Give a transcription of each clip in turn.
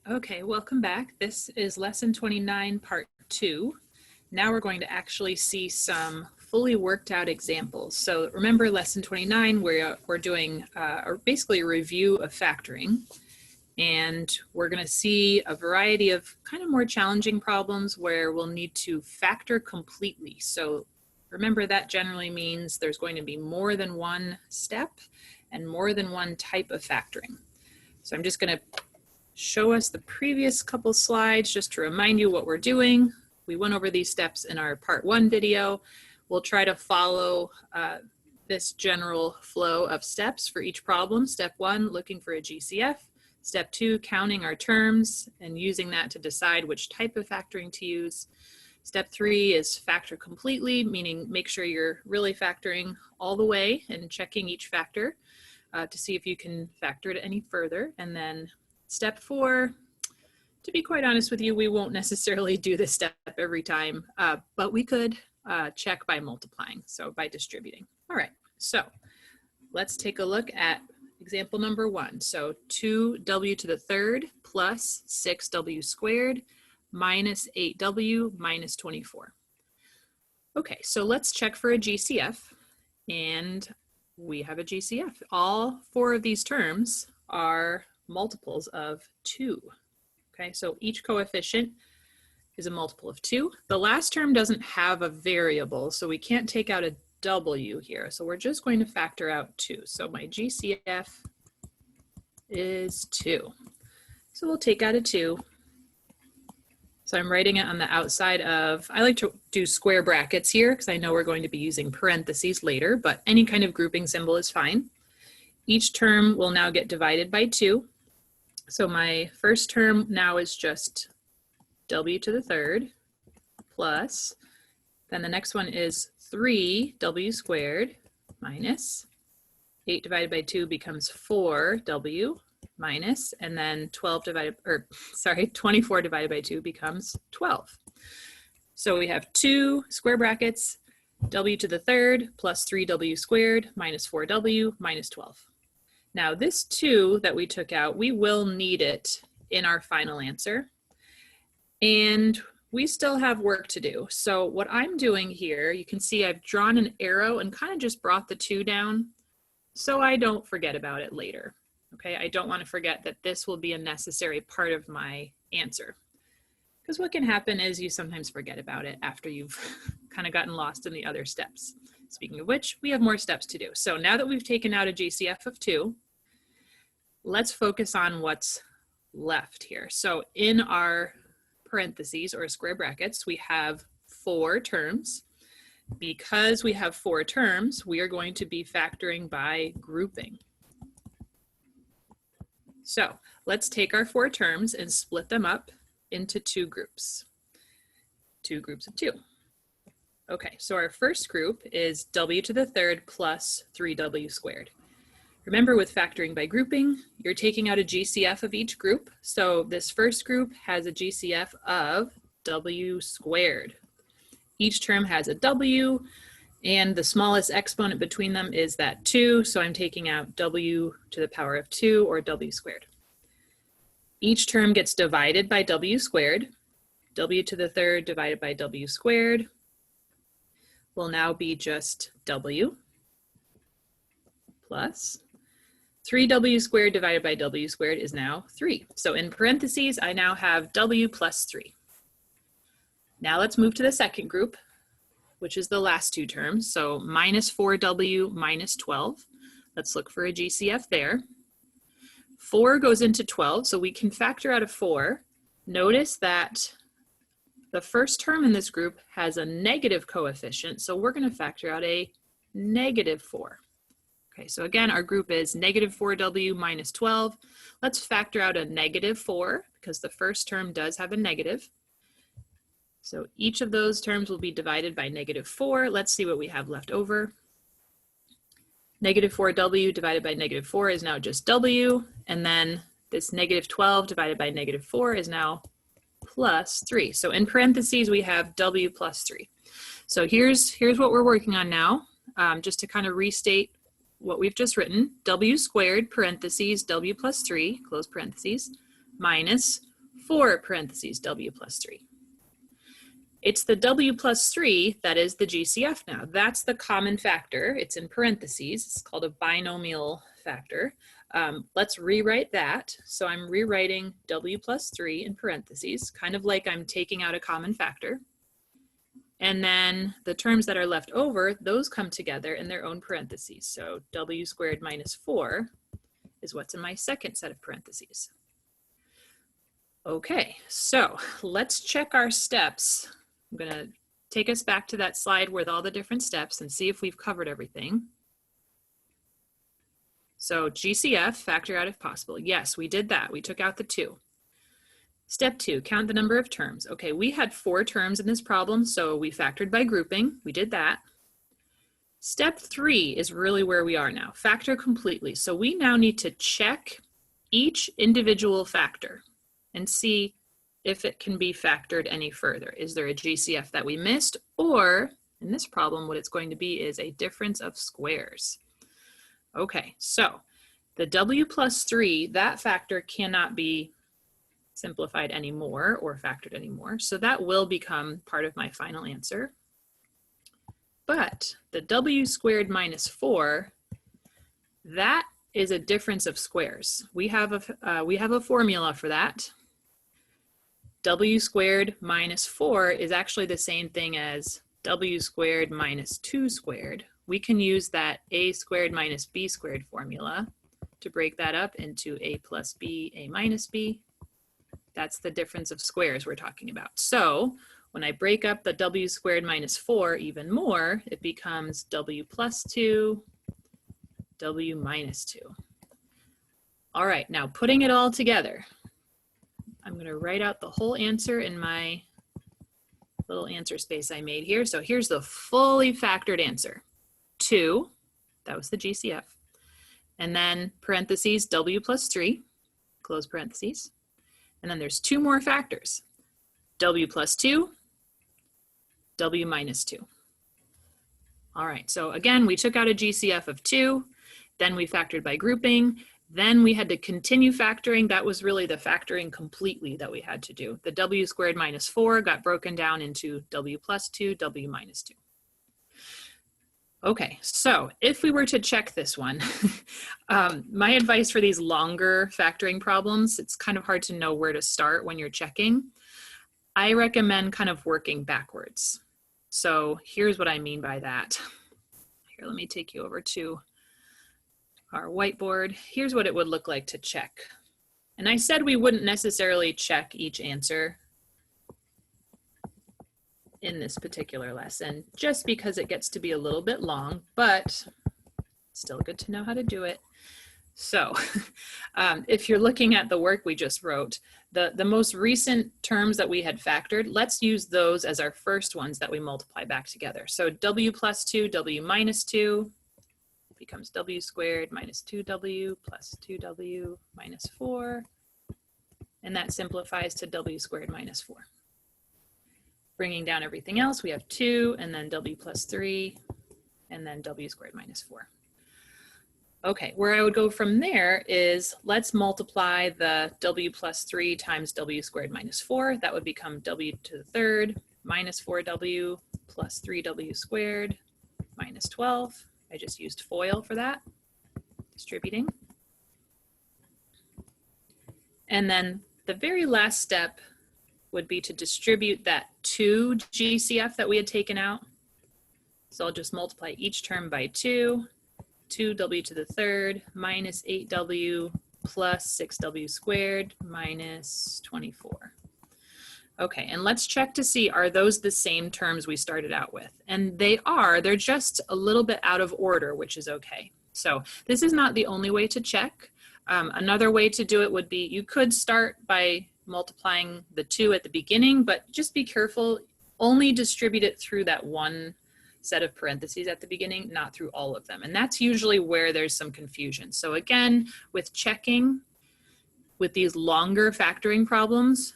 Okay, welcome back. This is lesson 29, part 2. Now we're going to actually see some fully worked out examples. So remember lesson 29, we're doing basically a review of factoring. And we're going to see a variety of kind of more challenging problems where we'll need to factor completely. So remember that generally means there's going to be more than one step and more than one type of factoring. So I'm just going to show us the previous couple slides just to remind you what we're doing. We went over these steps in our part 1 video. We'll try to follow this general flow of steps for each problem. Step 1, looking for a GCF. Step 2, counting our terms and using that to decide which type of factoring to use. Step 3 is factor completely, meaning make sure you're really factoring all the way and checking each factor to see if you can factor it any further. And then Step 4, to be quite honest with you, we won't necessarily do this step every time, but we could check by multiplying, so by distributing. All right, so let's take a look at example number 1. So 2w to the third plus 6w squared minus 8w minus 24. Okay, so let's check for a GCF, and we have a GCF. All 4 of these terms are multiples of 2. Okay, so each coefficient is a multiple of 2. The last term doesn't have a variable, so we can't take out a w here. So we're just going to factor out 2. So my GCF is 2. So we'll take out a 2. So I'm writing it on the outside of, I like to do square brackets here because I know we're going to be using parentheses later, but any kind of grouping symbol is fine. Each term will now get divided by 2. So my first term now is just w to the third plus, then the next one is 3w squared minus 8 divided by 2 becomes 4w minus, and then 24 divided by 2 becomes 12. So we have 2 square brackets, w to the third plus 3w squared minus 4w minus 12. Now this 2 that we took out, we will need it in our final answer. And we still have work to do. So what I'm doing here, you can see I've drawn an arrow and kind of just brought the 2 down so I don't forget about it later. Okay, I don't want to forget that this will be a necessary part of my answer. Because what can happen is you sometimes forget about it after you've kind of gotten lost in the other steps. Speaking of which, we have more steps to do. So now that we've taken out a GCF of 2, let's focus on what's left here. So in our parentheses or square brackets, we have 4 terms. Because we have 4 terms, we are going to be factoring by grouping. So let's take our 4 terms and split them up into 2 groups. 2 groups of 2. Okay, so our first group is w to the third plus 3w squared. Remember, with factoring by grouping, you're taking out a GCF of each group. So this first group has a GCF of w squared. Each term has a w, and the smallest exponent between them is that 2. So I'm taking out w to the power of 2, or w squared. Each term gets divided by w squared. W to the third divided by w squared will now be just w plus 3w squared divided by w squared is now 3. So in parentheses, I now have w plus 3. Now let's move to the second group, which is the last 2 terms. So minus 4w minus 12. Let's look for a GCF there. 4 goes into 12, so we can factor out of 4. Notice that the first term in this group has a negative coefficient, so we're going to factor out a negative 4. Okay, so again, our group is negative 4w minus 12. Let's factor out a negative 4 because the first term does have a negative. So each of those terms will be divided by negative 4. Let's see what we have left over. Negative 4w divided by negative 4 is now just w, and then this negative 12 divided by negative 4 is now plus 3. So in parentheses, we have w plus 3. So here's what we're working on now, just to kind of restate what we've just written. W squared parentheses w plus 3, close parentheses, minus 4 parentheses w plus 3. It's the w plus 3 that is the GCF now. That's the common factor. It's in parentheses. It's called a binomial factor. Let's rewrite that. So I'm rewriting w plus 3 in parentheses, kind of like I'm taking out a common factor. And then the terms that are left over, those come together in their own parentheses. So w squared minus 4 is what's in my second set of parentheses. Okay, so let's check our steps. I'm going to take us back to that slide with all the different steps and see if we've covered everything. So GCF, factor out if possible. Yes, we did that. We took out the 2. Step 2, count the number of terms. Okay, we had 4 terms in this problem, so we factored by grouping. We did that. Step 3 is really where we are now. Factor completely. So we now need to check each individual factor and see if it can be factored any further. Is there a GCF that we missed? Or, in this problem, what it's going to be is a difference of squares. Okay, so the w plus 3, that factor cannot be simplified anymore or factored anymore. So that will become part of my final answer. But the w squared minus 4, that is a difference of squares. We have a formula for that. W squared minus 4 is actually the same thing as w squared minus 2 squared. We can use that a squared minus b squared formula to break that up into a plus b, a minus b. That's the difference of squares we're talking about. So when I break up the w squared minus 4 even more, it becomes w plus 2, w minus 2. All right, now putting it all together, I'm going to write out the whole answer in my little answer space I made here. So here's the fully factored answer. 2, that was the GCF. And then parentheses, w plus 3, close parentheses. And then there's 2 more factors, w plus 2, w minus 2. All right, so again, we took out a GCF of 2, then we factored by grouping, then we had to continue factoring. That was really the factoring completely that we had to do. The w squared minus 4 got broken down into w plus 2, w minus 2. Okay, so if we were to check this one, my advice for these longer factoring problems, it's kind of hard to know where to start when you're checking. I recommend kind of working backwards. So here's what I mean by that. Here, let me take you over to our whiteboard. Here's what it would look like to check. And I said we wouldn't necessarily check each answer in this particular lesson, just because it gets to be a little bit long, but still good to know how to do it. So if you're looking at the work we just wrote, the most recent terms that we had factored, let's use those as our first ones that we multiply back together. So w plus 2, w minus 2 becomes w squared minus 2w plus 2w minus 4, and that simplifies to w squared minus 4. Bringing down everything else, we have 2, and then w plus 3, and then w squared minus 4. Okay, where I would go from there is let's multiply the w plus 3 times w squared minus 4. That would become w to the third minus 4w plus 3w squared minus 12. I just used FOIL for that, distributing. And then the very last step would be to distribute that 2 GCF that we had taken out. So I'll just multiply each term by 2, 2w to the third minus 8w plus 6w squared minus 24. Okay, and let's check to see, are those the same terms we started out with? And they are, they're just a little bit out of order, which is okay. So this is not the only way to check. Another way to do it would be, you could start by multiplying the 2 at the beginning, but just be careful, only distribute it through that one set of parentheses at the beginning, not through all of them. And that's usually where there's some confusion. So again, with checking, with these longer factoring problems,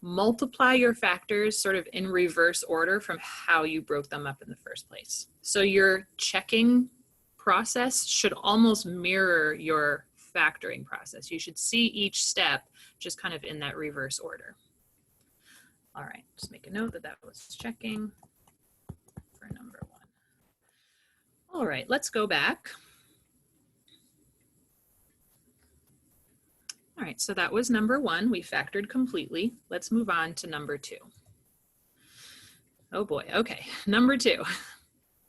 multiply your factors sort of in reverse order from how you broke them up in the first place. So your checking process should almost mirror your factoring process. You should see each step just kind of in that reverse order. All right, just make a note that that was checking for number 1. All right, let's go back. All right, so that was number 1. We factored completely. Let's move on to number 2. Oh boy, okay. Number 2,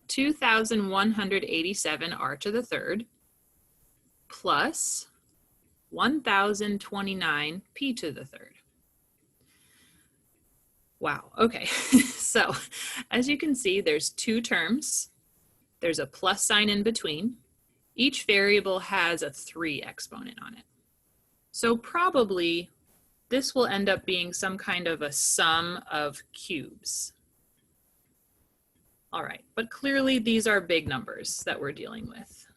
2,187 r to the 3rd plus 1,029 p to the 3rd. Wow, okay. So as you can see, there's 2 terms. There's a plus sign in between. Each variable has a 3 exponent on it. So probably this will end up being some kind of a sum of cubes. All right, but clearly these are big numbers that we're dealing with.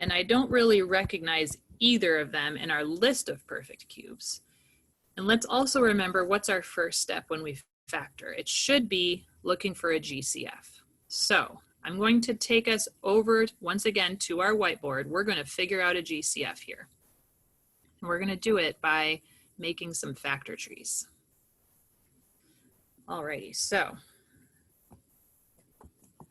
And I don't really recognize either of them in our list of perfect cubes. And let's also remember, what's our first step when we factor? It should be looking for a GCF. So I'm going to take us over once again to our whiteboard. We're going to figure out a GCF here. And we're going to do it by making some factor trees. Alrighty, so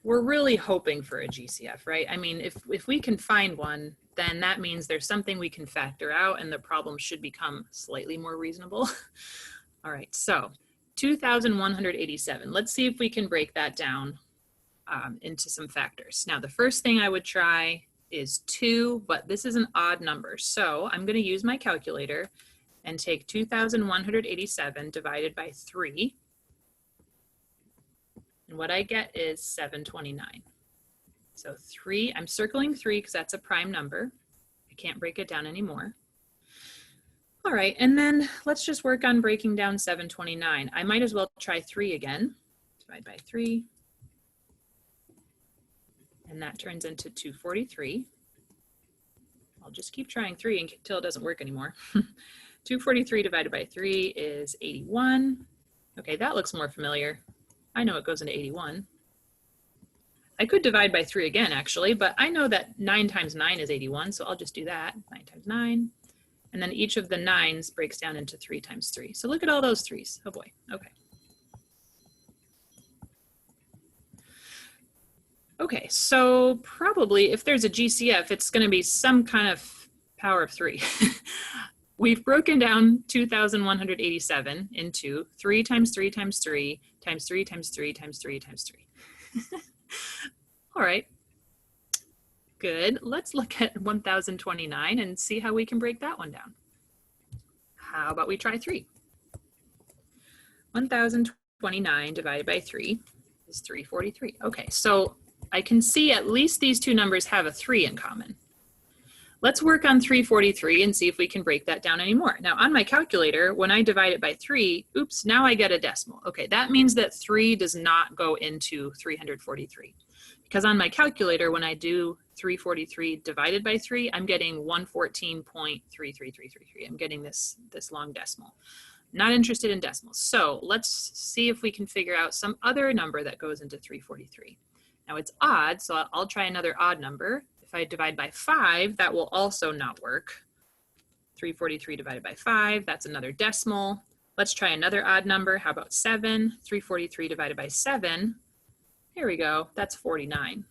we're really hoping for a GCF, right? I mean, if we can find one, then that means there's something we can factor out and the problem should become slightly more reasonable. All right, so 2,187. Let's see if we can break that down into some factors. Now, the first thing I would try is 2, but this is an odd number. So I'm going to use my calculator and take 2,187 divided by 3. And what I get is 729. So 3, I'm circling 3 because that's a prime number. I can't break it down anymore. All right, and then let's just work on breaking down 729. I might as well try 3 again. Divide by 3. And that turns into 243. I'll just keep trying 3 until it doesn't work anymore. 243 divided by 3 is 81. Okay, that looks more familiar. I know it goes into 81. I could divide by 3 again, actually, but I know that 9 times 9 is 81, so I'll just do that. 9 times 9. And then each of the 9s breaks down into 3 times 3. So look at all those 3s. Oh boy, okay. Okay, so probably if there's a GCF, it's going to be some kind of power of 3. We've broken down 2,187 into 3 times 3 times 3 times 3 times 3 times 3 times 3. All right, good. Let's look at 1,029 and see how we can break that one down. How about we try 3? 1,029 divided by 3 is 343. Okay, so I can see at least these 2 numbers have a 3 in common. Let's work on 343 and see if we can break that down anymore. Now on my calculator, when I divide it by 3, oops, now I get a decimal. Okay, that means that 3 does not go into 343. Because on my calculator, when I do 343 divided by 3, I'm getting 114.33333. I'm getting this long decimal. Not interested in decimals. So let's see if we can figure out some other number that goes into 343. Now it's odd, so I'll try another odd number. If I divide by 5, that will also not work. 343 divided by 5, that's another decimal. Let's try another odd number. How about 7? 343 divided by 7. Here we go, that's 49.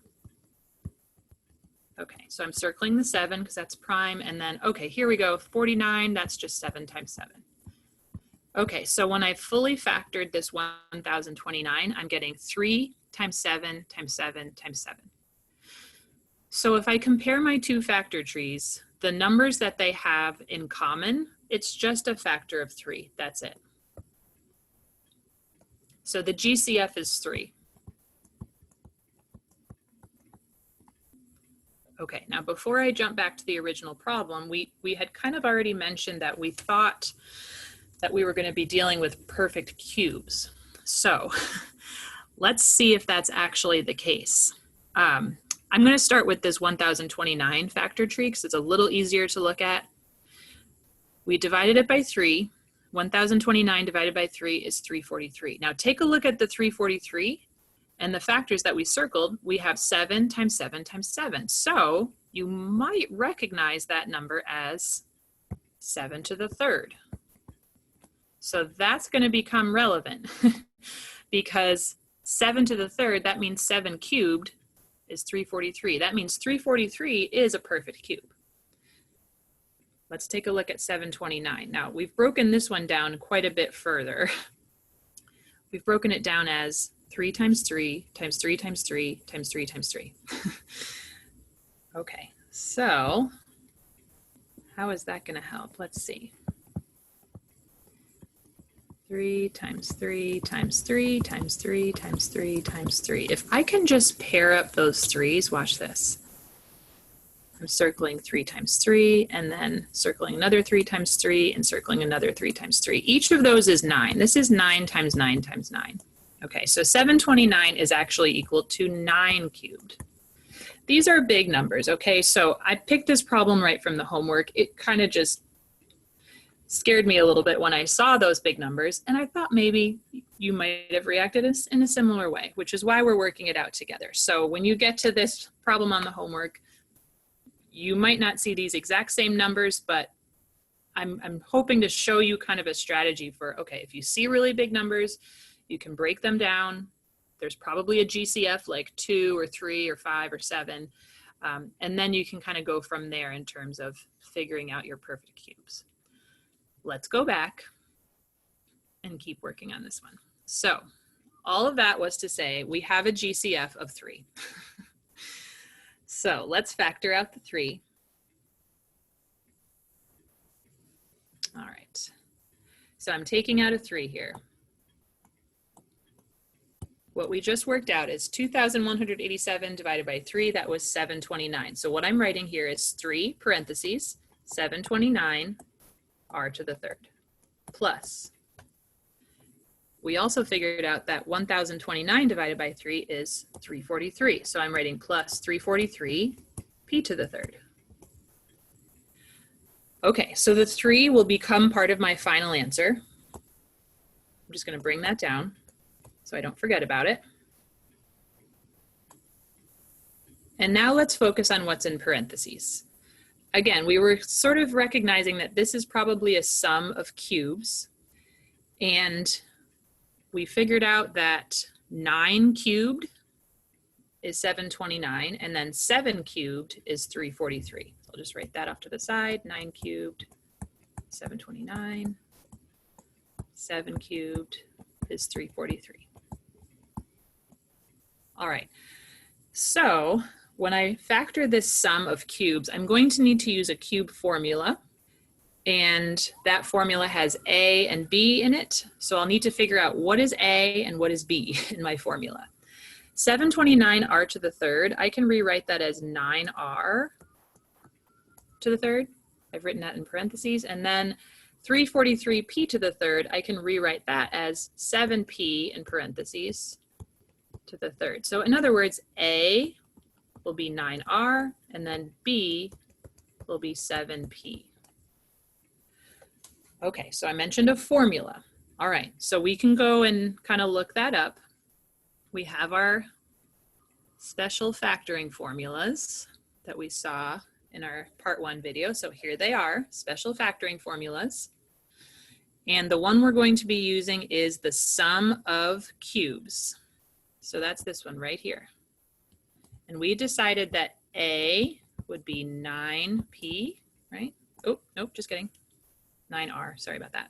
Okay, so I'm circling the 7 because that's prime, and then, okay, here we go, 49, that's just 7 times 7. Okay, so when I fully factored this 1,029, I'm getting 3 times 7 times 7 times 7. So if I compare my 2 factor trees, the numbers that they have in common, it's just a factor of 3, that's it. So the GCF is 3. Okay, now before I jump back to the original problem, we had kind of already mentioned that we thought that we were going to be dealing with perfect cubes. So let's see if that's actually the case. I'm going to start with this 1,029 factor tree because it's a little easier to look at. We divided it by 3. 1,029 divided by 3 is 343. Now take a look at the 343 and the factors that we circled. We have 7 times 7 times 7. So you might recognize that number as 7 to the third. So that's going to become relevant because 7 to the third, that means 7 cubed is 343. That means 343 is a perfect cube. Let's take a look at 729. Now, we've broken this one down quite a bit further. We've broken it down as 3 times 3 times 3 times 3 times 3 times 3. Okay, so how is that going to help? Let's see. 3 times 3 times 3 times 3 times 3 times 3. If I can just pair up those threes, watch this. I'm circling 3 times 3 and then circling another 3 times 3 and circling another 3 times 3. Each of those is 9. This is 9 times 9 times 9. Okay, so 729 is actually equal to 9 cubed. These are big numbers, okay? So I picked this problem right from the homework. It kind of just scared me a little bit when I saw those big numbers, and I thought maybe you might have reacted in a similar way, which is why we're working it out together. So when you get to this problem on the homework, you might not see these exact same numbers, but I'm hoping to show you kind of a strategy for, okay, if you see really big numbers, you can break them down. There's probably a GCF like 2 or 3 or 5 or 7. And then you can kind of go from there in terms of figuring out your perfect cubes. Let's go back and keep working on this one. So all of that was to say we have a GCF of 3. So let's factor out the 3. All right. So I'm taking out a 3 here. What we just worked out is 2,187 divided by 3, that was 729. So what I'm writing here is 3 parentheses, 729 r to the third, plus. We also figured out that 1,029 divided by 3 is 343. So I'm writing plus 343 p to the third. Okay, so the 3 will become part of my final answer. I'm just going to bring that down so I don't forget about it. And now let's focus on what's in parentheses. Again, we were sort of recognizing that this is probably a sum of cubes, and we figured out that 9 cubed is 729, and then 7 cubed is 343. So I'll just write that off to the side. 9 cubed, 729. 7 cubed is 343. All right, so when I factor this sum of cubes, I'm going to need to use a cube formula. And that formula has a and b in it. So I'll need to figure out what is a and what is b in my formula. 729r to the third, I can rewrite that as 9r to the third. I've written that in parentheses. And then 343p to the third, I can rewrite that as 7p in parentheses to the third. So in other words, a will be 9r and then b will be 7p. Okay, so I mentioned a formula. All right, so we can go and kind of look that up. We have our special factoring formulas that we saw in our part 1 video. So here they are, special factoring formulas. And the one we're going to be using is the sum of cubes. So that's this one right here. And we decided that a would be 9p, right? Oh, nope, just kidding. 9r, sorry about that.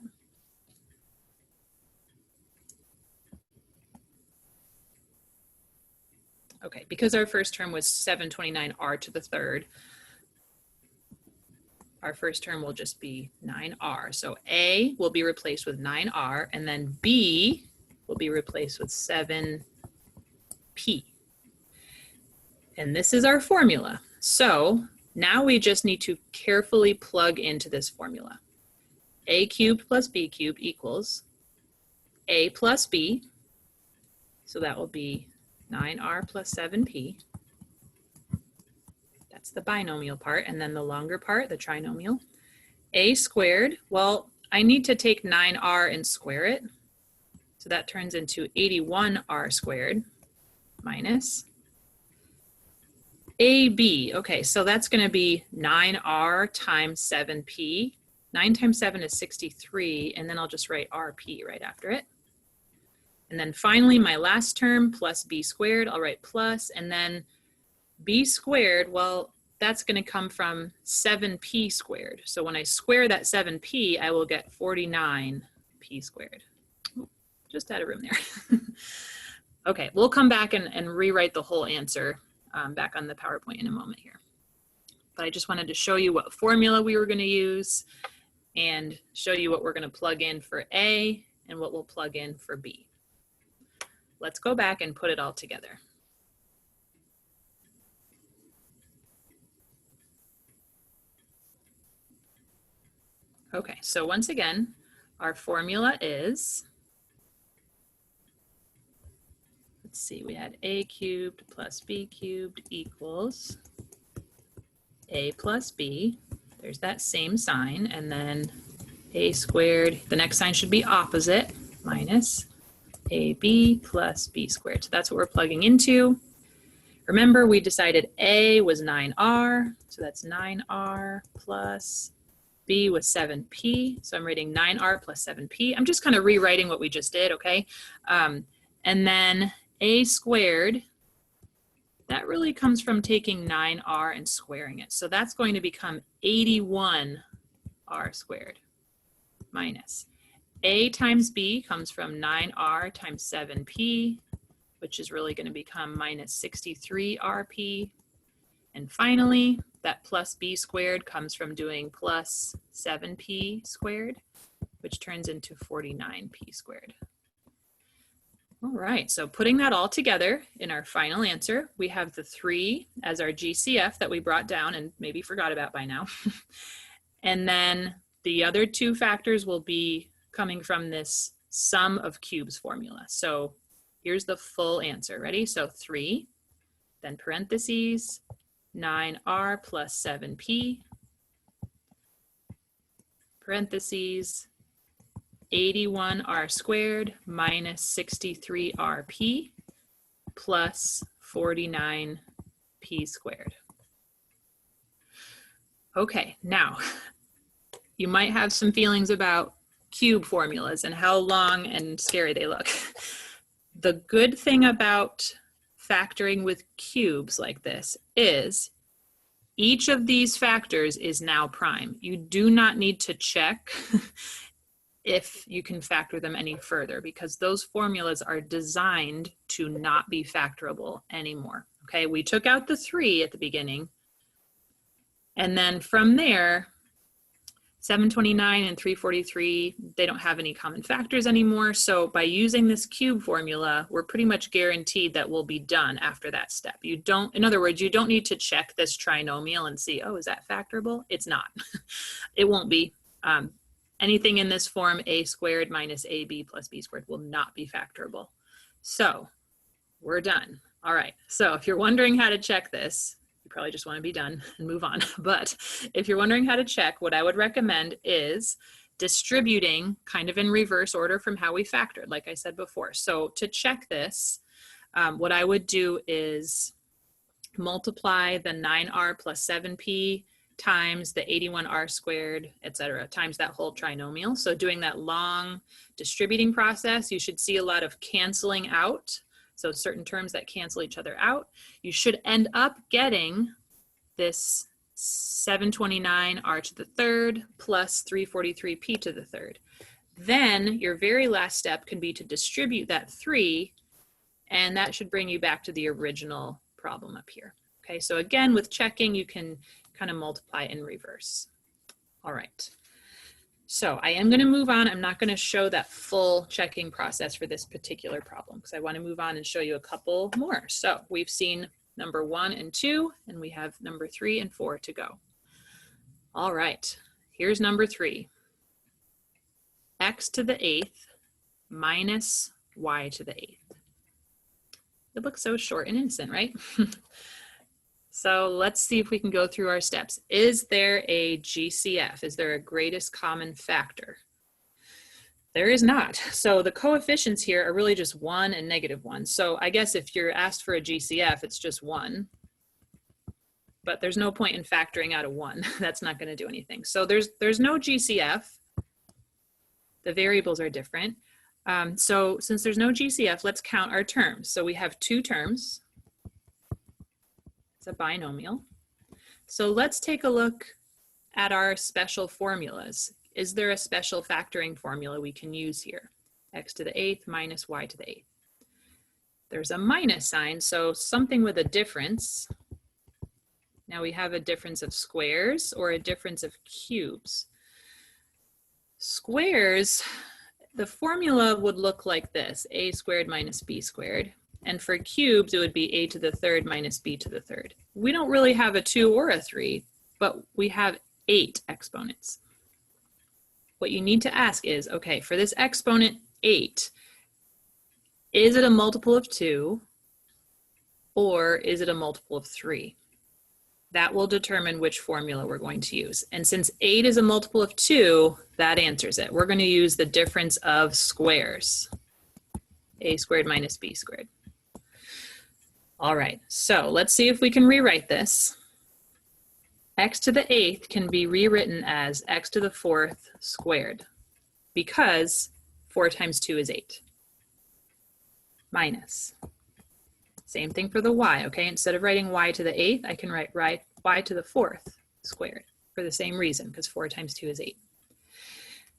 Okay, because our first term was 729r to the third, our first term will just be 9r. So a will be replaced with 9r, and then b will be replaced with 7p. And this is our formula. So now we just need to carefully plug into this formula. A cubed plus b cubed equals a plus b, so that will be 9r plus 7p. That's the binomial part, and then the longer part, the trinomial. A squared, well, I need to take 9r and square it, so that turns into 81r squared minus AB. Okay, so that's going to be 9r times 7p 9 times 7 is 63, and then I'll just write RP right after it. And then finally, my last term, plus b squared, I'll write plus, and then b squared, well, that's going to come from 7p squared. So when I square that 7p, I will get 49p squared. Ooh, just out of room there. Okay, we'll come back and rewrite the whole answer back on the PowerPoint in a moment here. But I just wanted to show you what formula we were going to use and show you what we're going to plug in for A and what we'll plug in for B. Let's go back and put it all together. Okay, so once again, our formula is, let's see, we had a cubed plus b cubed equals a plus b. There's that same sign, and then a squared, the next sign should be opposite, minus ab plus b squared. So that's what we're plugging into. Remember, we decided a was 9r, so that's 9r plus b was 7p, so I'm writing 9r plus 7p. I'm just kind of rewriting what we just did, okay? And then a squared, that really comes from taking 9r and squaring it. So that's going to become 81r squared minus a times b comes from 9r times 7p, which is really going to become minus 63rp. And finally, that plus b squared comes from doing plus 7p squared, which turns into 49p squared. All right, so putting that all together in our final answer, we have the 3 as our GCF that we brought down and maybe forgot about by now. And then the other 2 factors will be coming from this sum of cubes formula. So here's the full answer. Ready? So 3, then parentheses, 9r plus 7p, parentheses, 81r squared minus 63rp plus 49p squared. Okay, now you might have some feelings about cube formulas and how long and scary they look. The good thing about factoring with cubes like this is each of these factors is now prime. You do not need to check if you can factor them any further because those formulas are designed to not be factorable anymore. Okay, we took out the 3 at the beginning, and then from there, 729 and 343, they don't have any common factors anymore. So by using this cube formula, we're pretty much guaranteed that we'll be done after that step. You don't, in other words, you don't need to check this trinomial and see, oh, is that factorable? It's not. It won't be. Anything in this form, a squared minus ab plus b squared, will not be factorable. So we're done. All right, so if you're wondering how to check this, you probably just want to be done and move on. But if you're wondering how to check, what I would recommend is distributing kind of in reverse order from how we factored, like I said before. So to check this, what I would do is multiply the 9r plus 7p times the 81r squared, etc., times that whole trinomial. So doing that long distributing process, you should see a lot of canceling out. So certain terms that cancel each other out. You should end up getting this 729r to the third plus 343p to the third. Then your very last step can be to distribute that 3, and that should bring you back to the original problem up here. Okay, so again, with checking, you can kind of multiply in reverse. All right, so I am going to move on. I'm not going to show that full checking process for this particular problem because I want to move on and show you a couple more. So we've seen number 1 and 2, and we have number 3 and 4 to go. All right, here's number 3. X to the 8th minus y to the 8th. It looks so short and innocent, right? So let's see if we can go through our steps. Is there a GCF? Is there a greatest common factor? There is not. So the coefficients here are really just 1 and -1. So I guess if you're asked for a GCF, it's just 1. but there's no point in factoring out a 1. That's not going to do anything. So there's no GCF. The variables are different. So since there's no GCF, let's count our terms. So we have 2 terms. It's a binomial. So let's take a look at our special formulas. Is there a special factoring formula we can use here? X to the 8th minus y to the 8th. There's a minus sign, so something with a difference. Now we have a difference of squares or a difference of cubes. Squares, the formula would look like this, a squared minus b squared. And for cubes, it would be a to the 3rd minus b to the 3rd. We don't really have a 2 or a 3, but we have 8 exponents. What you need to ask is, okay, for this exponent 8, is it a multiple of 2 or is it a multiple of 3? That will determine which formula we're going to use. And since 8 is a multiple of 2, that answers it. We're going to use the difference of squares, a squared minus b squared. All right, so let's see if we can rewrite this. X to the 8th can be rewritten as x to the 4th squared because 4 times 2 is 8. Minus. Same thing for the y, okay? Instead of writing y to the 8th, I can write y to the 4th squared for the same reason, because 4 times 2 is 8.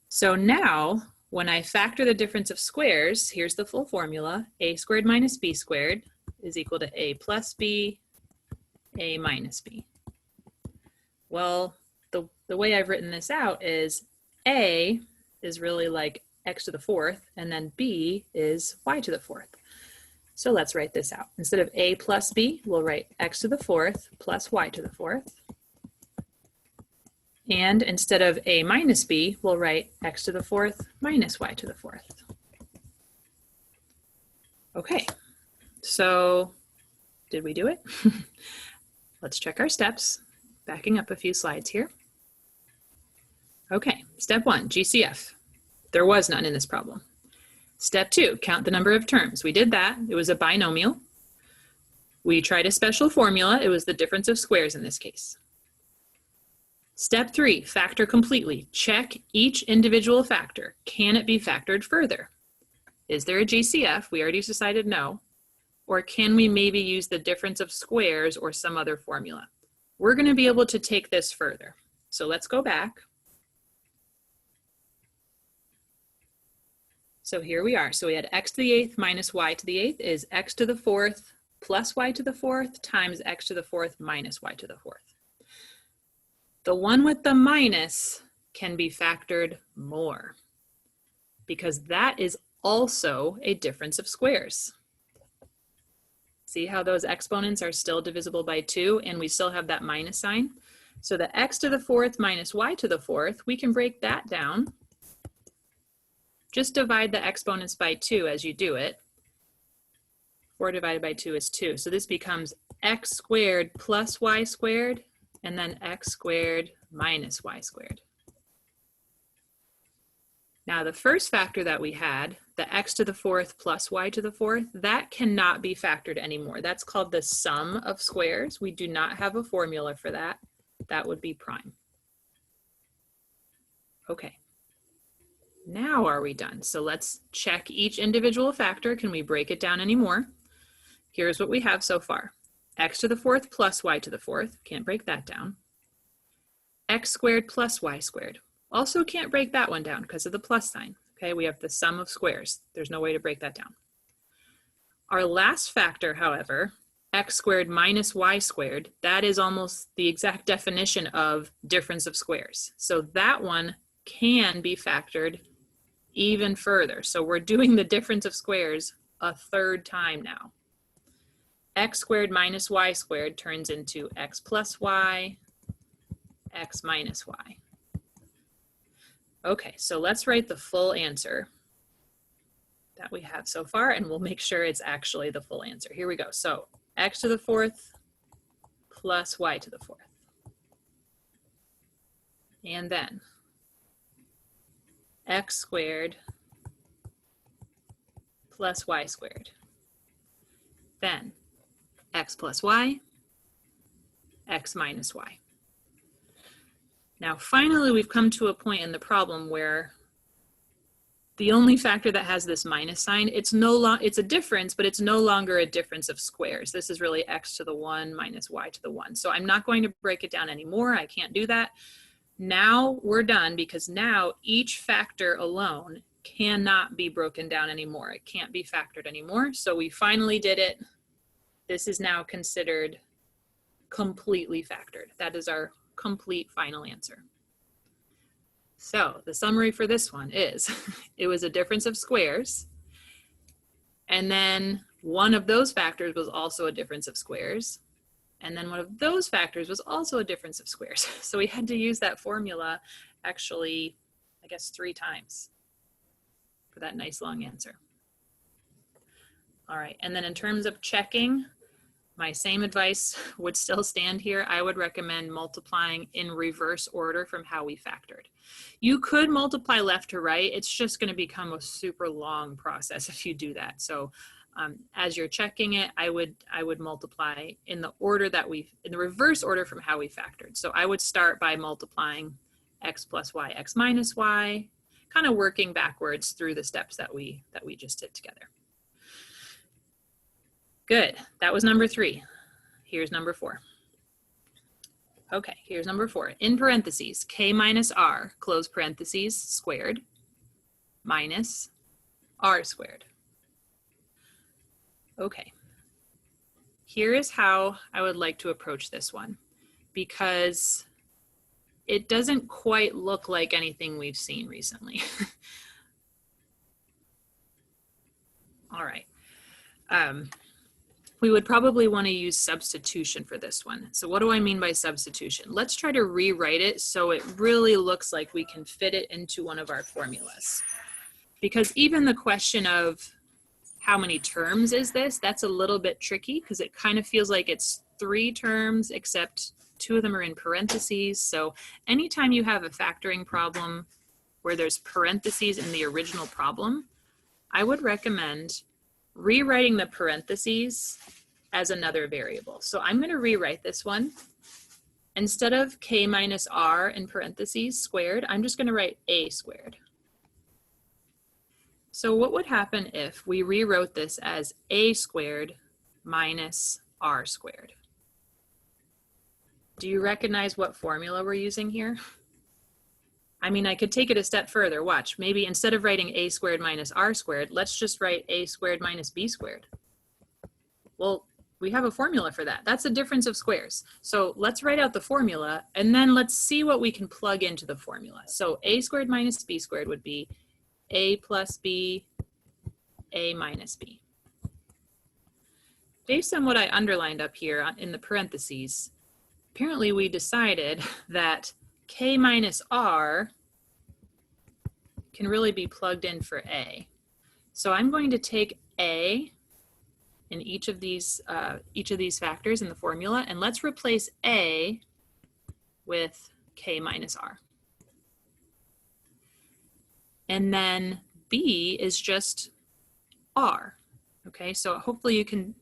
So now, when I factor the difference of squares, here's the full formula. A squared minus b squared is equal to a plus b, a minus b. Well, the way I've written this out is a is really like x to the 4th, and then b is y to the 4th. So let's write this out. Instead of a plus b, we'll write x to the 4th plus y to the 4th. And instead of a minus b, we'll write x to the 4th minus y to the 4th. Okay, so did we do it? Let's check our steps. Backing up a few slides here. Okay, step 1, GCF. There was none in this problem. Step 2, count the number of terms. We did that. It was a binomial. We tried a special formula. It was the difference of squares in this case. Step 3, factor completely. Check each individual factor. Can it be factored further? Is there a GCF? We already decided no. Or can we maybe use the difference of squares or some other formula? We're going to be able to take this further. So let's go back. So here we are. So we had x to the 8th minus y to the 8th is x to the 4th plus y to the 4th times x to the 4th minus y to the 4th. The one with the minus can be factored more because that is also a difference of squares. See how those exponents are still divisible by 2 and we still have that minus sign? So the x to the 4th minus y to the 4th, we can break that down. Just divide the exponents by 2 as you do it. 4 divided by 2 is 2. So this becomes x squared plus y squared, and then x squared minus y squared. Now the first factor that we had, the x to the 4th plus y to the 4th, that cannot be factored anymore. That's called the sum of squares. We do not have a formula for that. That would be prime. Okay. Now are we done? So let's check each individual factor. Can we break it down anymore? Here's what we have so far. X to the 4th plus y to the 4th. Can't break that down. X squared plus y squared. Also can't break that one down because of the plus sign. Okay, we have the sum of squares. There's no way to break that down. Our last factor, however, x squared minus y squared, that is almost the exact definition of difference of squares. So that one can be factored even further. So we're doing the difference of squares a third time now. X squared minus y squared turns into x plus y, x minus y. Okay, so let's write the full answer that we have so far, and we'll make sure it's actually the full answer. Here we go. So x to the 4th plus y to the 4th. And then x squared plus y squared. Then x plus y, x minus y. Now, finally, we've come to a point in the problem where the only factor that has this minus sign, it's a difference, but it's no longer a difference of squares. This is really x to the 1 minus y to the 1. So I'm not going to break it down anymore. I can't do that. Now we're done, because now each factor alone cannot be broken down anymore. It can't be factored anymore. So we finally did it. This is now considered completely factored. That is our complete final answer. So the summary for this one is it was a difference of squares, and then one of those factors was also a difference of squares, and then one of those factors was also a difference of squares. So we had to use that formula actually, I guess, 3 times for that nice long answer. All right, and then in terms of checking, my same advice would still stand here. I would recommend multiplying in reverse order from how we factored. You could multiply left to right. It's just going to become a super long process if you do that. So as you're checking it, I would multiply in the order that in the reverse order from how we factored. So I would start by multiplying x plus y, x minus y, kind of working backwards through the steps that we just did together. Good, that was number 3. Here's number 4. Okay, here's number 4. In parentheses, k minus r, close parentheses, squared, minus r squared. Okay, here is how I would like to approach this one, because it doesn't quite look like anything we've seen recently. All right. We would probably want to use substitution for this one. So what do I mean by substitution? Let's try to rewrite it so it really looks like we can fit it into one of our formulas. Because even the question of how many terms is this, that's a little bit tricky, because it kind of feels like it's 3 terms, except 2 of them are in parentheses. So anytime you have a factoring problem where there's parentheses in the original problem, I would recommend rewriting the parentheses as another variable. So I'm going to rewrite this one. Instead of k minus r in parentheses squared, I'm just going to write a squared. So what would happen if we rewrote this as a squared minus r squared? Do you recognize what formula we're using here? I mean, I could take it a step further. Watch, maybe instead of writing a squared minus r squared, let's just write a squared minus b squared. Well, we have a formula for that. That's a difference of squares. So let's write out the formula, and then let's see what we can plug into the formula. So a squared minus b squared would be a plus b, a minus b. Based on what I underlined up here in the parentheses, apparently we decided that k minus r can really be plugged in for a. So I'm going to take a in each of these factors in the formula, and let's replace a with k minus r. And then b is just r. Okay, so hopefully you can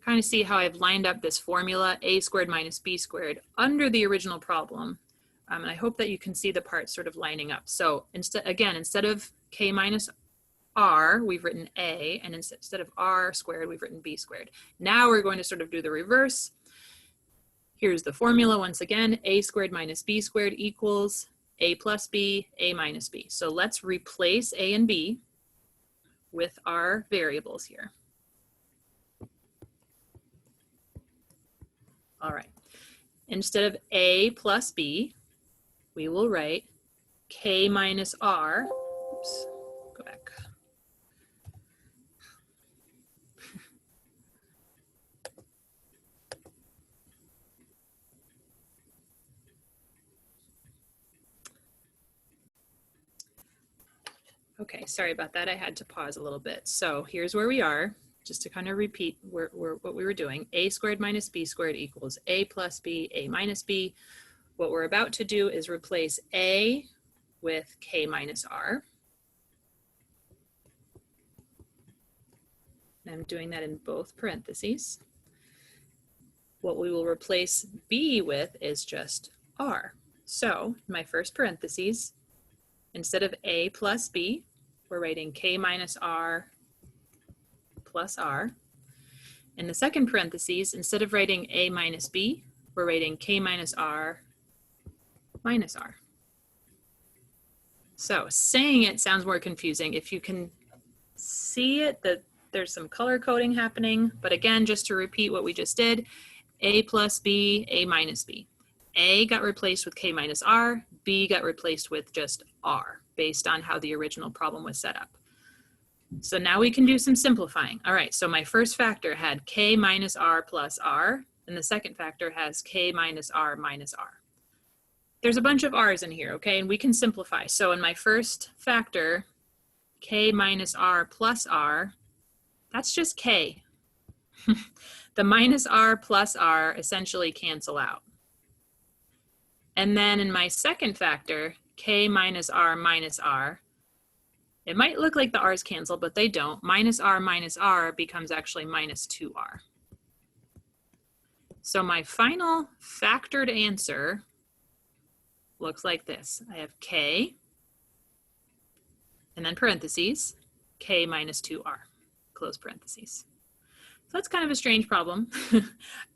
kind of see how I've lined up this formula, a squared minus b squared, under the original problem. And I hope that you can see the parts sort of lining up. So instead of k minus r, we've written a, and instead of r squared, we've written b squared. Now we're going to sort of do the reverse. Here's the formula once again, a squared minus b squared equals a plus b, a minus b. So let's replace a and b with our variables here. All right, instead of a plus b, we will write k minus r, oops, go back. Okay, sorry about that. I had to pause a little bit. So here's where we are, just to kind of repeat what we were doing. A squared minus b squared equals a plus b, a minus b. What we're about to do is replace a with k minus r. And I'm doing that in both parentheses. What we will replace b with is just r. So in my first parentheses, instead of a plus b, we're writing k minus r plus r. In the second parentheses, instead of writing a minus b, we're writing k minus r minus r. So saying it sounds more confusing. If you can see it, that there's some color coding happening. But again, just to repeat what we just did, a plus b, a minus b. A got replaced with k minus r, b got replaced with just r, based on how the original problem was set up. So now we can do some simplifying. All right, so my first factor had k minus r plus r, and the second factor has k minus r minus r. There's a bunch of r's in here, okay, and we can simplify. So in my first factor, k minus r plus r, that's just k. The minus r plus r essentially cancel out. And then in my second factor, k minus r minus r, it might look like the r's cancel, but they don't. Minus r becomes actually minus 2r. So my final factored answer looks like this. I have k, and then parentheses, k minus 2r, close parentheses. So that's kind of a strange problem.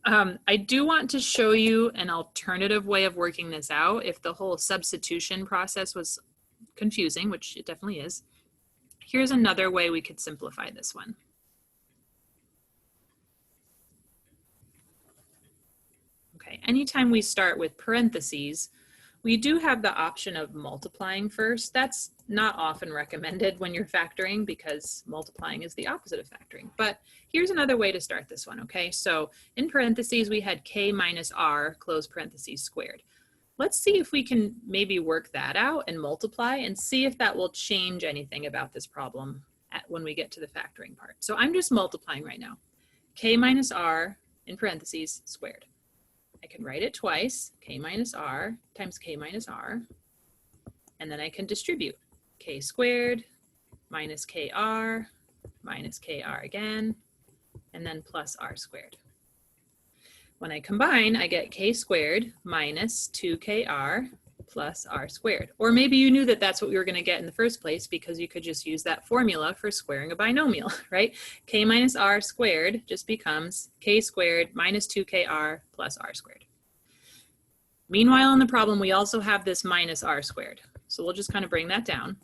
I do want to show you an alternative way of working this out if the whole substitution process was confusing, which it definitely is. Here's another way we could simplify this one. Okay, anytime we start with parentheses, we do have the option of multiplying first. That's not often recommended when you're factoring because multiplying is the opposite of factoring. But here's another way to start this one, okay? So in parentheses, we had k minus r, close parentheses, squared. Let's see if we can maybe work that out and multiply and see if that will change anything about this problem when we get to the factoring part. So I'm just multiplying right now. K minus r, in parentheses, squared. I can write it twice, k minus r times k minus r, and then I can distribute k squared minus kr minus kr again, and then plus r squared. When I combine, I get k squared minus 2kr plus r squared. Or maybe you knew that that's what we were going to get in the first place because you could just use that formula for squaring a binomial, right? K minus r squared just becomes k squared minus 2kr plus r squared. Meanwhile, in the problem, we also have this minus r squared. So we'll just kind of bring that down.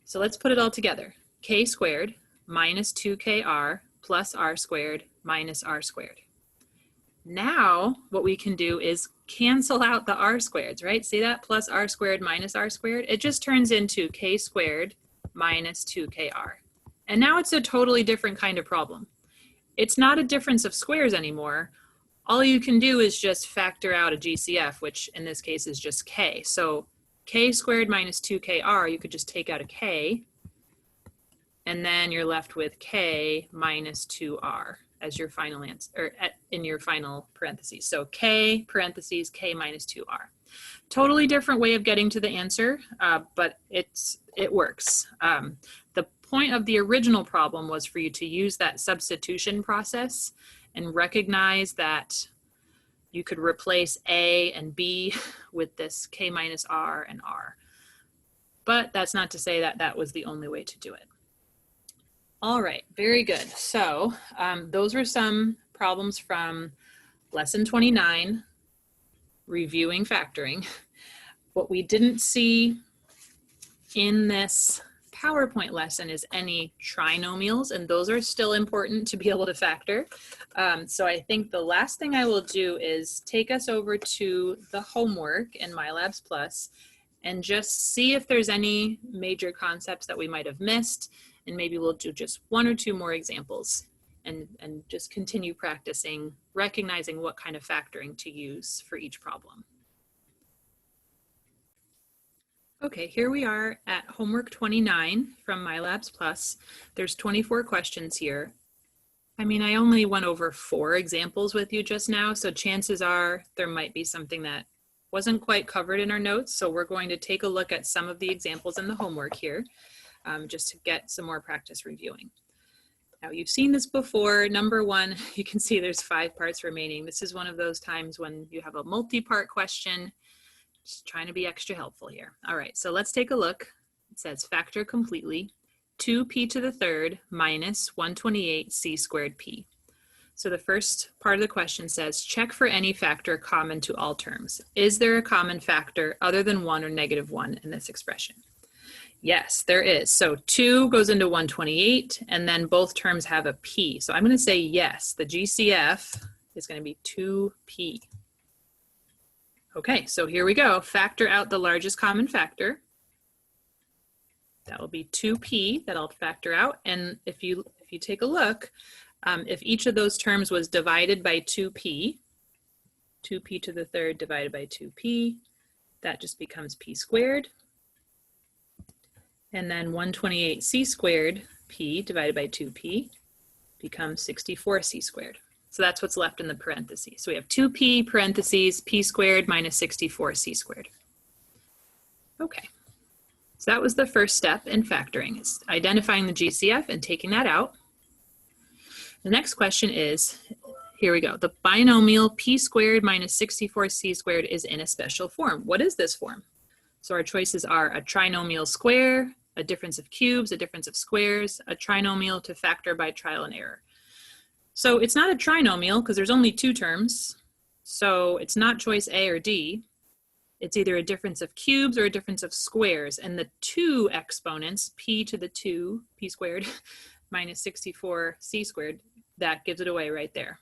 So let's put it all together. K squared minus 2kr plus r squared minus r squared. Now, what we can do is cancel out the r squareds, right? See that? Plus r squared minus r squared. It just turns into k squared minus 2kr. And now it's a totally different kind of problem. It's not a difference of squares anymore. All you can do is just factor out a GCF, which in this case is just k. So k squared minus 2kr, you could just take out a k, and then you're left with k minus 2r as your final answer, or in your final parentheses. So k parentheses k minus 2r. Totally different way of getting to the answer, but it works. The point of the original problem was for you to use that substitution process and recognize that you could replace a and b with this k minus r and r. But that's not to say that that was the only way to do it. All right, very good. So those were some problems from lesson 29, reviewing factoring. What we didn't see in this PowerPoint lesson is any trinomials, and those are still important to be able to factor. So I think the last thing I will do is take us over to the homework in MyLabs Plus and just see if there's any major concepts that we might have missed, and maybe we'll do just one or two more examples and just continue practicing, recognizing what kind of factoring to use for each problem. Okay, here we are at homework 29 from MyLabs Plus. There's 24 questions here. I mean, I only went over 4 examples with you just now, so chances are there might be something that wasn't quite covered in our notes. So we're going to take a look at some of the examples in the homework here, just to get some more practice reviewing. Now you've seen this before. Number one, you can see there's 5 parts remaining. This is one of those times when you have a multi-part question. Just trying to be extra helpful here. All right, so let's take a look. It says factor completely, 2p to the third minus 128 c squared p. So the first part of the question says, check for any factor common to all terms. Is there a common factor other than 1 or -1 in this expression? Yes, there is. So 2 goes into 128, and then both terms have a p. So I'm going to say yes, the GCF is going to be 2p. Okay, so here we go. Factor out the largest common factor. That will be 2p that I'll factor out. And if you take a look, if each of those terms was divided by 2p, 2p to the third divided by 2p, that just becomes p squared. And then 128c squared p divided by 2p becomes 64c squared. So that's what's left in the parentheses. So we have 2p parentheses p squared minus 64c squared. Okay, so that was the first step in factoring. It's identifying the GCF and taking that out. The next question is, here we go. The binomial p squared minus 64c squared is in a special form. What is this form? So our choices are a trinomial square, a difference of cubes, a difference of squares, a trinomial to factor by trial and error. So it's not a trinomial because there's only 2 terms. So it's not choice A or D. It's either a difference of cubes or a difference of squares. And the 2 exponents, p to the 2, p squared, minus 64c squared, that gives it away right there.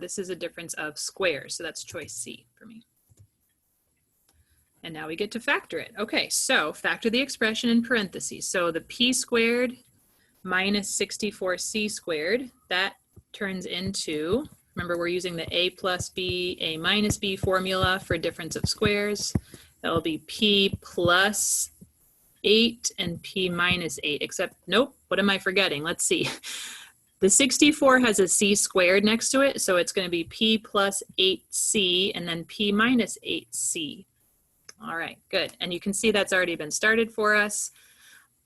This is a difference of squares. So that's choice C for me. And now we get to factor it. Okay, so factor the expression in parentheses. So the p squared minus 64c squared, that turns into, remember we're using the a plus b, a minus b formula for difference of squares. That'll be p plus 8 and p minus 8, except, nope, what am I forgetting? Let's see. The 64 has a c squared next to it, so it's going to be p plus 8c and then p minus 8c. All right, good. And you can see that's already been started for us.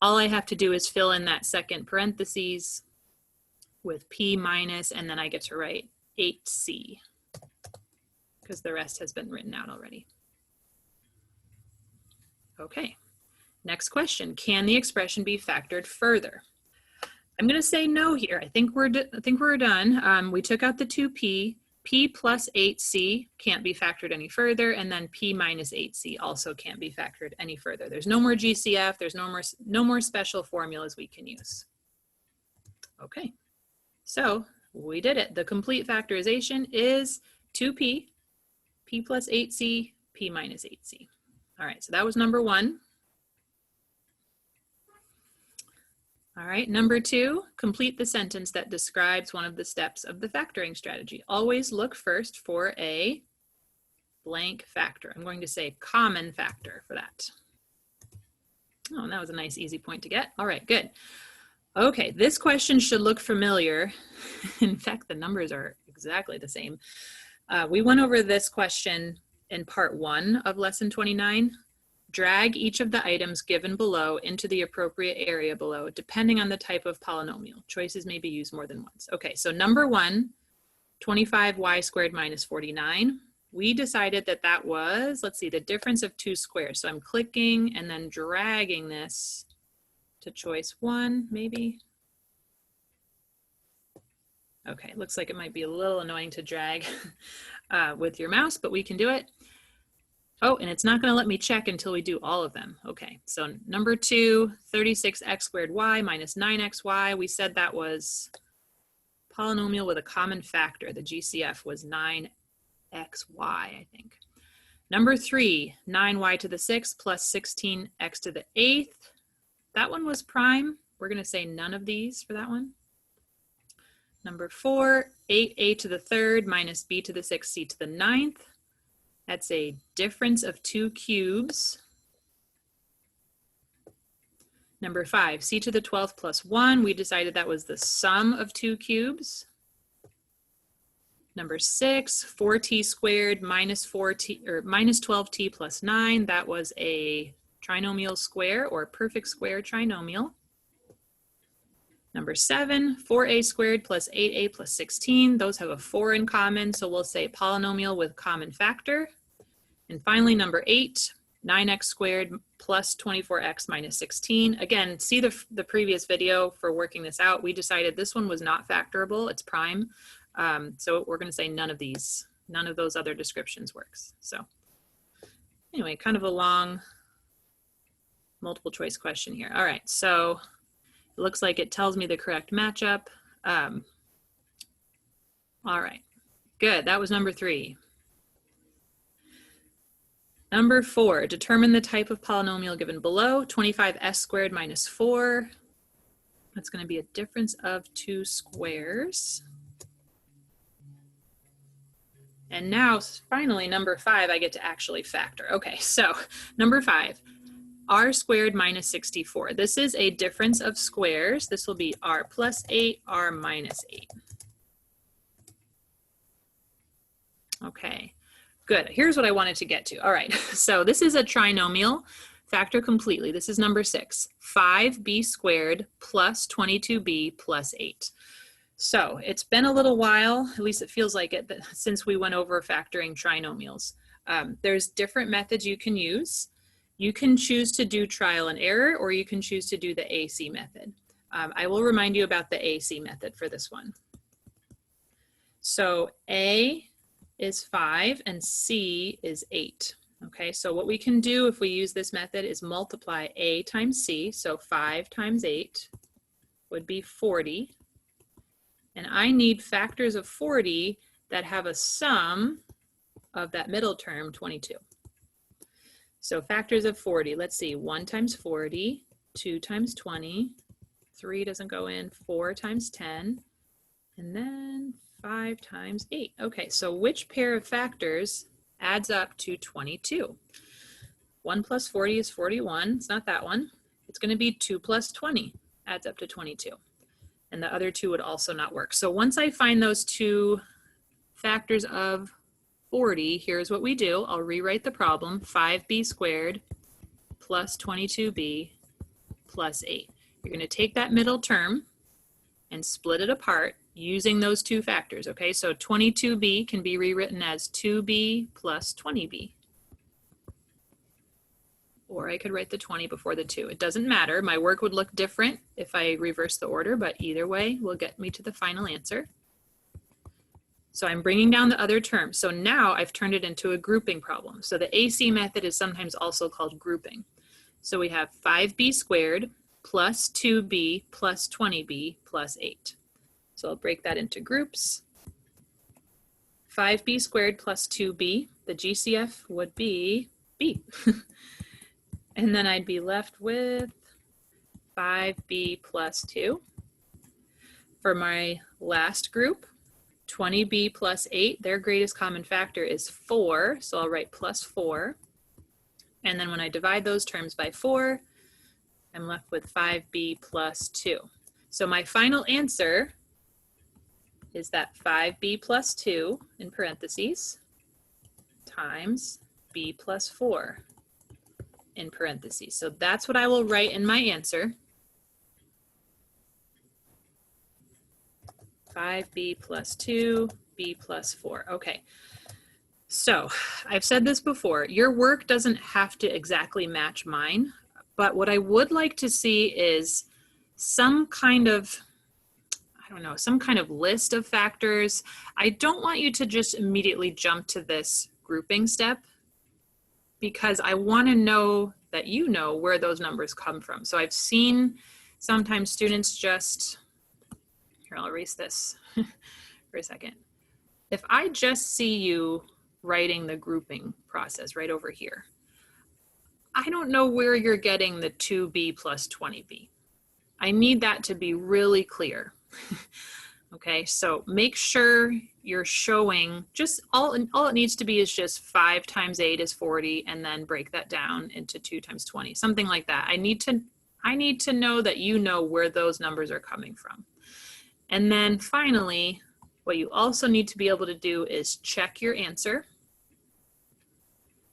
All I have to do is fill in that second parentheses with p minus, and then I get to write 8c because the rest has been written out already. Okay, next question. Can the expression be factored further? I'm going to say no here. I think we're done. We took out the 2p. P plus 8c can't be factored any further, and then p minus 8c also can't be factored any further. There's no more GCF. There's no more special formulas we can use. Okay, so we did it. The complete factorization is 2p, p plus 8c, p minus 8c. All right, so that was number 1. All right, number 2, complete the sentence that describes one of the steps of the factoring strategy. Always look first for a blank factor. I'm going to say common factor for that. Oh, and that was a nice easy point to get. All right, good. Okay, this question should look familiar. In fact, the numbers are exactly the same. We went over this question in part 1 of lesson 29. Drag each of the items given below into the appropriate area below, depending on the type of polynomial. Choices may be used more than once. Okay, so number 1, 25y squared minus 49. We decided that that was, let's see, the difference of 2 squares. So I'm clicking and then dragging this to choice 1, maybe. Okay, looks like it might be a little annoying to drag with your mouse, but we can do it. Oh, and it's not going to let me check until we do all of them. Okay, so number 2, 36x squared y minus 9xy. We said that was polynomial with a common factor. The GCF was 9xy, I think. Number 3, 9y to the 6th plus 16x to the 8th. That one was prime. We're going to say none of these for that one. Number 4, 8a to the 3rd minus b to the 6th, c to the 9th. That's a difference of 2 cubes. Number 5, c to the 12th plus 1. We decided that was the sum of 2 cubes. Number 6, 4t squared minus 12t plus 9. That was a trinomial square or perfect square trinomial. Number 7, 4a squared plus 8a plus 16. Those have a 4 in common, so we'll say polynomial with common factor. And finally, number 8, 9x squared plus 24x minus 16. Again, see the previous video for working this out. We decided this one was not factorable, it's prime. So we're going to say none of these, none of those other descriptions works. So anyway, kind of a long multiple choice question here. All right, so it looks like it tells me the correct matchup. All right, good. That was number 3. Number 4, determine the type of polynomial given below. 25s squared minus 4. That's going to be a difference of 2 squares. And now, finally, number 5, I get to actually factor. Okay, so number 5. R squared minus 64. This is a difference of squares. This will be R plus 8, R minus 8. Okay, good. Here's what I wanted to get to. All right, so this is a trinomial. Factor completely. This is number 6. 5b squared plus 22b plus 8. So it's been a little while, at least it feels like it, since we went over factoring trinomials. There's different methods you can use. You can choose to do trial and error, or you can choose to do the AC method. I will remind you about the AC method for this one. So A is 5 and C is 8. Okay, so what we can do if we use this method is multiply A times C. So 5 times 8 would be 40. And I need factors of 40 that have a sum of that middle term, 22. So factors of 40, let's see, 1 times 40, 2 times 20, 3 doesn't go in, 4 times 10, and then 5 times 8. Okay, so which pair of factors adds up to 22? 1 plus 40 is 41, it's not that one. It's going to be 2 plus 20, adds up to 22. And the other 2 would also not work. So once I find those 2 factors of 40, here's what we do. I'll rewrite the problem. 5b squared plus 22b plus 8. You're going to take that middle term and split it apart using those 2 factors. Okay, so 22b can be rewritten as 2b plus 20b. Or I could write the 20 before the 2. It doesn't matter. My work would look different if I reverse the order, but either way will get me to the final answer. So I'm bringing down the other term. So now I've turned it into a grouping problem. So the AC method is sometimes also called grouping. So we have 5b squared plus 2b plus 20b plus 8. So I'll break that into groups. 5b squared plus 2b, the GCF would be b. And then I'd be left with 5b plus 2. For my last group, 20b plus 8, their greatest common factor is 4, so I'll write plus 4. And then when I divide those terms by 4, I'm left with 5b plus 2. So my final answer is that 5b plus 2 in parentheses times b plus 4 in parentheses. So that's what I will write in my answer. 5b plus 2, b plus 4. Okay, so I've said this before, your work doesn't have to exactly match mine, but what I would like to see is some kind of, I don't know, some kind of list of factors. I don't want you to just immediately jump to this grouping step, because I want to know that you know where those numbers come from. So I've seen sometimes students just, here, I'll erase this for a second. If I just see you writing the grouping process right over here, I don't know where you're getting the 2b plus 20b. I need that to be really clear. Okay, so make sure you're showing just all it needs to be is just 5 times 8 is 40, and then break that down into 2 times 20, something like that. I need to know that you know where those numbers are coming from. And then finally, what you also need to be able to do is check your answer.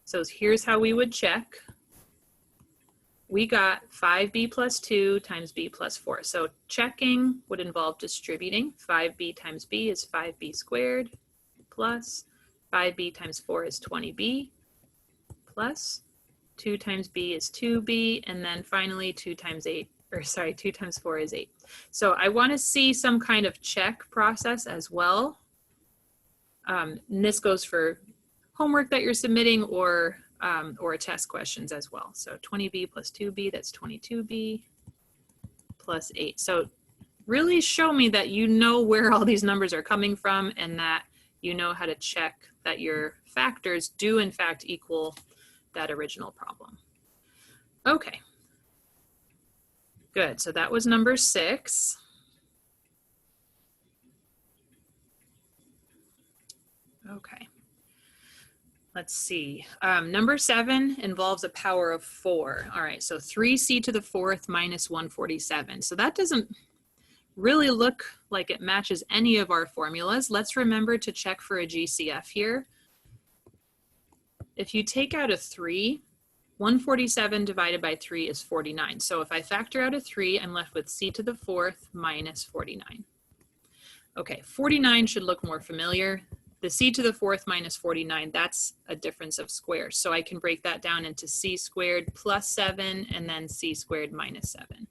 So here's how we would check. we got 5b plus 2 times b plus 4. So checking would involve distributing. 5b times b is 5b squared plus 5b times 4 is 20b plus 2 times b is 2b, and then finally 2 times 4 is 8. So I want to see some kind of check process as well. And this goes for homework that you're submitting or test questions as well. So 20b plus 2b, that's 22b plus 8. So really show me that you know where all these numbers are coming from and that you know how to check that your factors do in fact equal that original problem. Okay, good. So that was number 6. Okay. Let's see. Number 7 involves a power of 4. All right, so 3c to the 4th minus 147. So that doesn't really look like it matches any of our formulas. Let's remember to check for a GCF here. If you take out a 3, 147 divided by 3 is 49. So if I factor out a 3, I'm left with c to the 4th minus 49. Okay, 49 should look more familiar. The c to the 4th minus 49, that's a difference of squares. So I can break that down into c squared plus 7 and then c squared minus 7.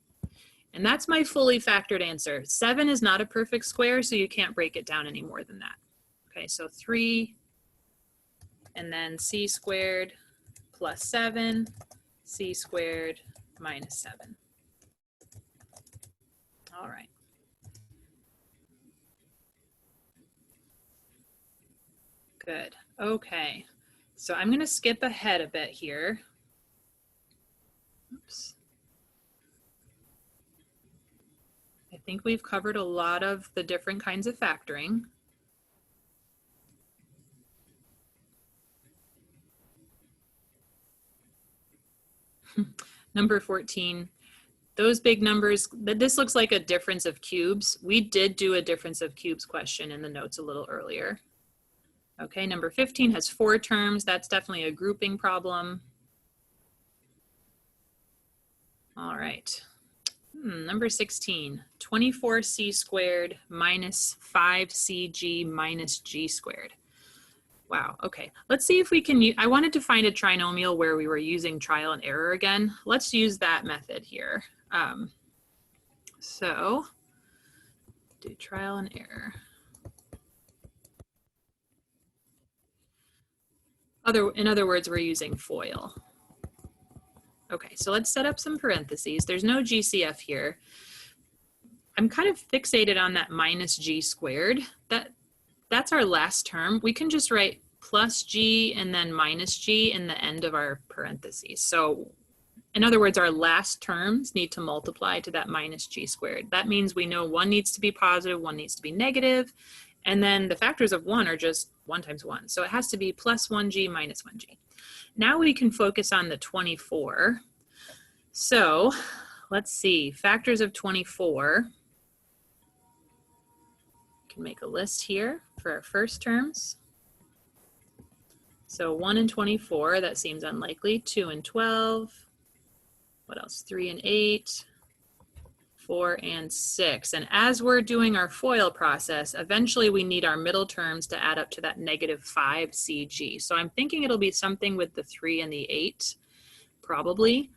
And that's my fully factored answer. 7 is not a perfect square, so you can't break it down any more than that. Okay, so 3 and then c squared plus 7, c squared minus 7. All right. Good. Okay. So I'm going to skip ahead a bit here. Oops. I think we've covered a lot of the different kinds of factoring. Number 14, those big numbers, this looks like a difference of cubes. We did do a difference of cubes question in the notes a little earlier. Okay, number 15 has 4 terms. That's definitely a grouping problem. All right. Number 16, 24c squared minus 5cg minus g squared. Wow, okay. Let's see if we can use, I wanted to find a trinomial where we were using trial and error again. Let's use that method here. So, do trial and error. In other words, we're using FOIL. Okay, so let's set up some parentheses. There's no GCF here. I'm kind of fixated on that minus g squared. That's our last term. We can just write plus g and then minus g in the end of our parentheses. So in other words, our last terms need to multiply to that minus g squared. That means we know one needs to be positive, one needs to be negative, and then the factors of 1 are just 1 times 1. So it has to be plus 1g minus 1g. Now we can focus on the 24. So let's see, factors of 24. We can make a list here for our first terms. So 1 and 24, that seems unlikely. 2 and 12. What else? 3 and 8. 4 and 6. And as we're doing our FOIL process, eventually we need our middle terms to add up to that negative 5cg. So I'm thinking it'll be something with the 3 and the 8, probably.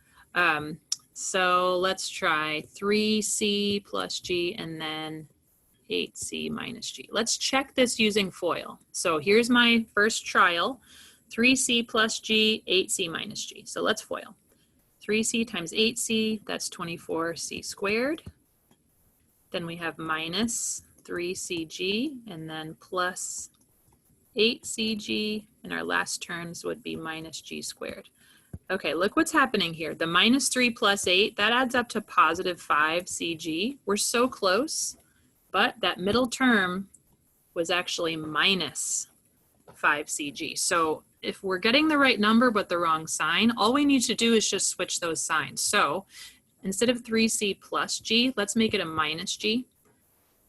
So let's try 3c plus g and then 8c minus g. Let's check this using FOIL. So here's my first trial, 3c plus g, 8c minus g. So let's FOIL. 3c times 8c, that's 24c squared. Then we have minus 3cg and then plus 8cg, and our last terms would be minus g squared. Okay, look what's happening here. The minus 3 plus 8, that adds up to positive 5cg. We're so close, but that middle term was actually minus 5cg. So if we're getting the right number but the wrong sign, all we need to do is just switch those signs. So instead of 3c plus g, let's make it a minus g.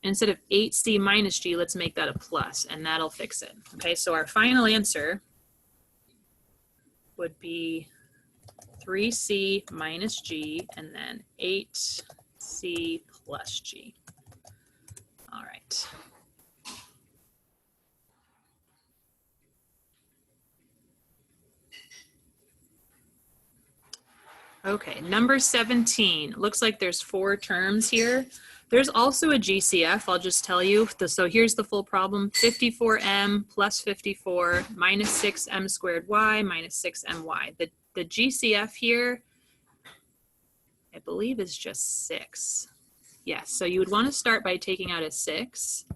Instead of 8c minus g, let's make that a plus, and that'll fix it. Okay, so our final answer would be 3c minus g, and then 8c plus g. All right. Okay, number 17. Looks like there's 4 terms here. There's also a GCF, I'll just tell you. So here's the full problem. 54m plus 54 minus 6m squared y minus 6my. The GCF here, I believe, is just 6. Yes, so you would want to start by taking out a 6.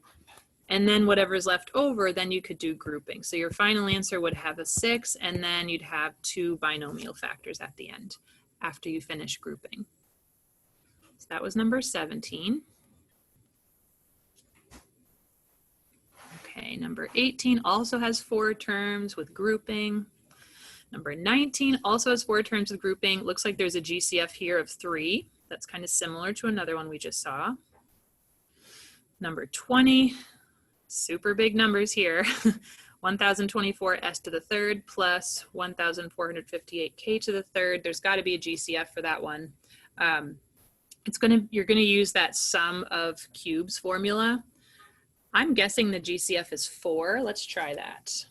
And then whatever's left over, then you could do grouping. So your final answer would have a 6, and then you'd have 2 binomial factors at the end after you finish grouping. So that was number 17. Okay, number 18 also has 4 terms with grouping. Number 19 also has 4 terms with grouping. Looks like there's a GCF here of 3. That's kind of similar to another one we just saw. Number 20, super big numbers here. 1024 s to the third plus 1458 k to the third. There's got to be a GCF for that one. You're gonna use that sum of cubes formula. I'm guessing the GCF is 4. Let's try that.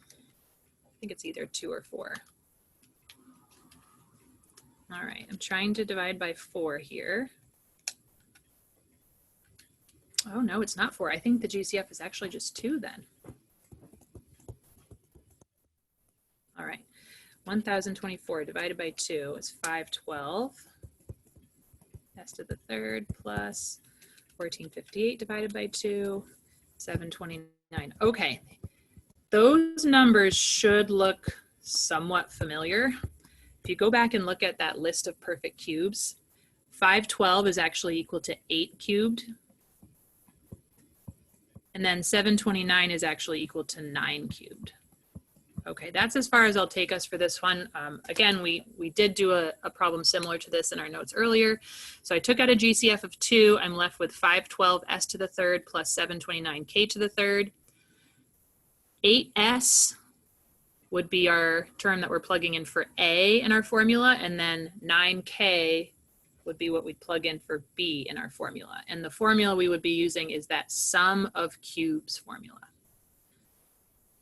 I think it's either 2 or 4. All right, I'm trying to divide by 4 here. Oh no, it's not 4. I think the GCF is actually just 2 then. All right, 1024 divided by 2 is 512. S to the third plus 1458 divided by 2, 729. Okay, those numbers should look somewhat familiar. If you go back and look at that list of perfect cubes, 512 is actually equal to 8 cubed. And then 729 is actually equal to 9 cubed. Okay, that's as far as I'll take us for this one. Again, we did do a problem similar to this in our notes earlier. So I took out a GCF of 2. I'm left with 512 s to the third plus 729 k to the third. 8s would be our term that we're plugging in for a in our formula, and then 9k would be what we'd plug in for b in our formula. And the formula we would be using is that sum of cubes formula.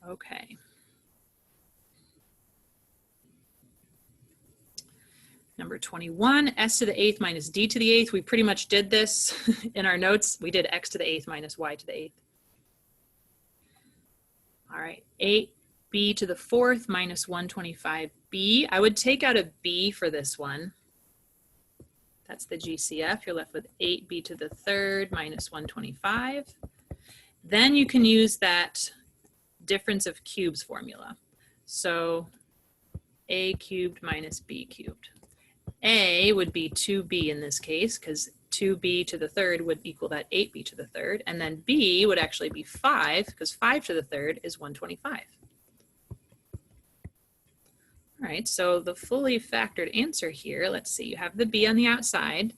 Okay. Number 21, s to the 8th minus d to the 8th. We pretty much did this in our notes. We did x to the 8th minus y to the 8th. All right, 8b to the 4th minus 125b. I would take out a b for this one. That's the GCF. You're left with 8b to the 3rd minus 125. Then you can use that difference of cubes formula. So a cubed minus b cubed. A would be 2b in this case, because 2b to the 3rd would equal that 8b to the 3rd. And then b would actually be 5, because 5 to the 3rd is 125. All right, so the fully factored answer here, let's see, you have the b on the outside.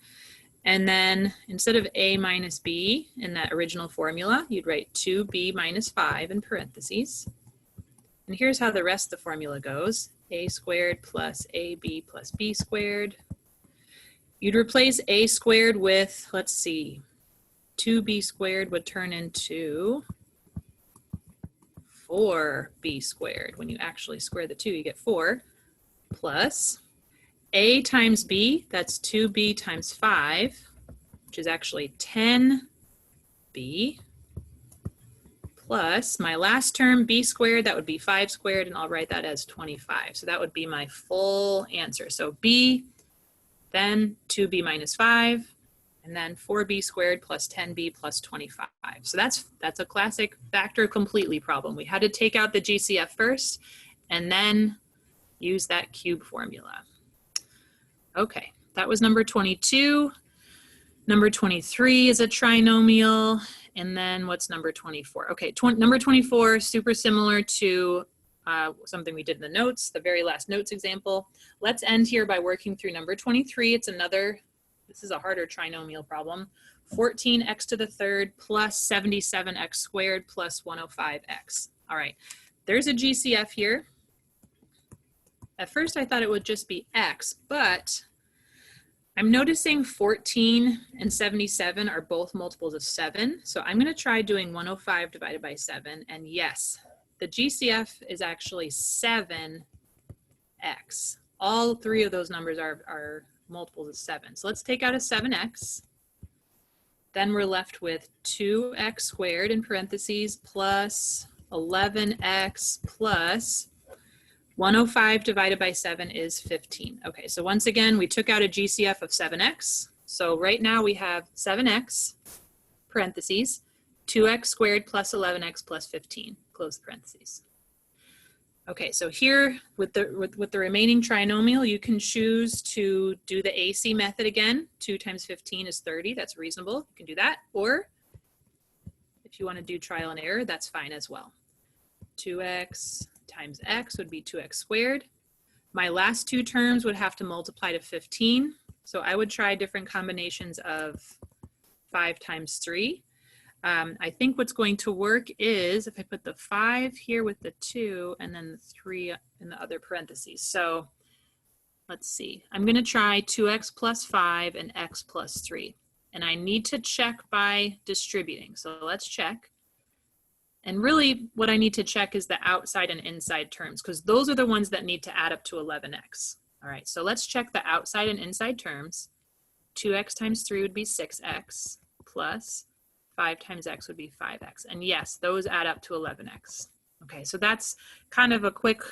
And then instead of a minus b in that original formula, you'd write 2b minus 5 in parentheses. And here's how the rest of the formula goes. A squared plus ab plus b squared. You'd replace a squared with, let's see, 2b squared would turn into 4b squared. When you actually square the 2, you get 4, plus a times b, that's 2b times 5, which is actually 10b, plus my last term, b squared, that would be 5 squared, and I'll write that as 25. So that would be my full answer. So b, then 2b minus 5, and then 4b squared plus 10b plus 25. So that's a classic factor completely problem. We had to take out the GCF first, and then use that cube formula. Okay, that was number 22. Number 23 is a trinomial. And then what's number 24? Okay, number 24, super similar to something we did in the notes, the very last notes example. Let's end here by working through number 23. It's another, this is a harder trinomial problem. 14x to the 3rd plus 77x squared plus 105x. All right, there's a GCF here. At first I thought it would just be x, but I'm noticing 14 and 77 are both multiples of 7. So I'm going to try doing 105 divided by 7. And yes, the GCF is actually 7x. All three of those numbers are multiples of 7. So let's take out a 7x. Then we're left with 2x squared in parentheses plus 11x plus 105 divided by 7 is 15. Okay, so once again, we took out a GCF of 7x. So right now we have 7x, parentheses, 2x squared plus 11x plus 15, close parentheses. Okay, so here with the remaining trinomial, you can choose to do the AC method again. 2 times 15 is 30. That's reasonable. You can do that. Or if you want to do trial and error, that's fine as well. 2x times x would be 2x squared. My last two terms would have to multiply to 15. So I would try different combinations of 5 times 3. I think what's going to work is if I put the 5 here with the 2 and then the 3 in the other parentheses. So let's see. I'm going to try 2x plus 5 and x plus 3. And I need to check by distributing. So let's check. And really what I need to check is the outside and inside terms, because those are the ones that need to add up to 11x. All right, so let's check the outside and inside terms. 2x times 3 would be 6x plus 5 times x would be 5x. And yes, those add up to 11x. Okay, so that's kind of a quick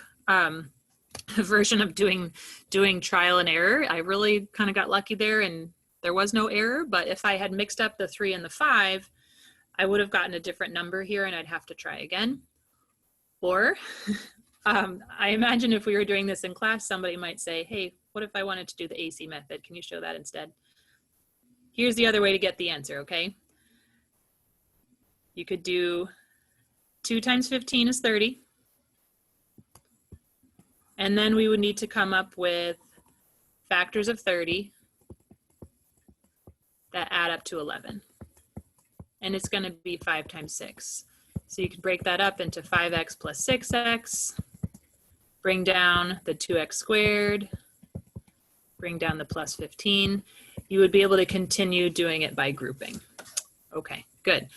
version of doing trial and error. I really kind of got lucky there and there was no error, but if I had mixed up the 3 and the 5, I would have gotten a different number here and I'd have to try again. Or I imagine if we were doing this in class, somebody might say, hey, what if I wanted to do the AC method? Can you show that instead? Here's the other way to get the answer, okay? You could do 2 times 15 is 30. And then we would need to come up with factors of 30 that add up to 11. And it's going to be 5 times 6. So you can break that up into 5x plus 6x, bring down the 2x squared, bring down the plus 15. You would be able to continue doing it by grouping. Okay, good.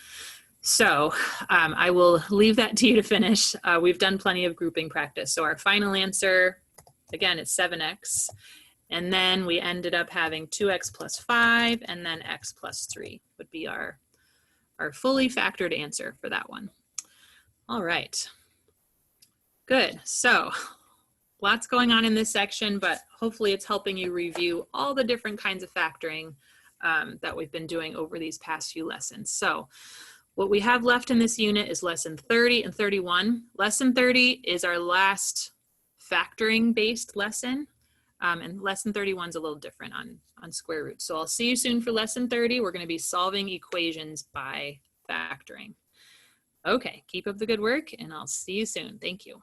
So I will leave that to you to finish. We've done plenty of grouping practice. So our final answer, again, it's 7x. And then we ended up having 2x plus 5 and then x plus 3 would be our fully factored answer for that one. All right, good. So lots going on in this section, but hopefully it's helping you review all the different kinds of factoring that we've been doing over these past few lessons. So what we have left in this unit is lesson 30 and 31. Lesson 30 is our last factoring based lesson. And lesson 31 is a little different on square roots. So I'll see you soon for lesson 30. We're going to be solving equations by factoring. Okay, keep up the good work and I'll see you soon. Thank you.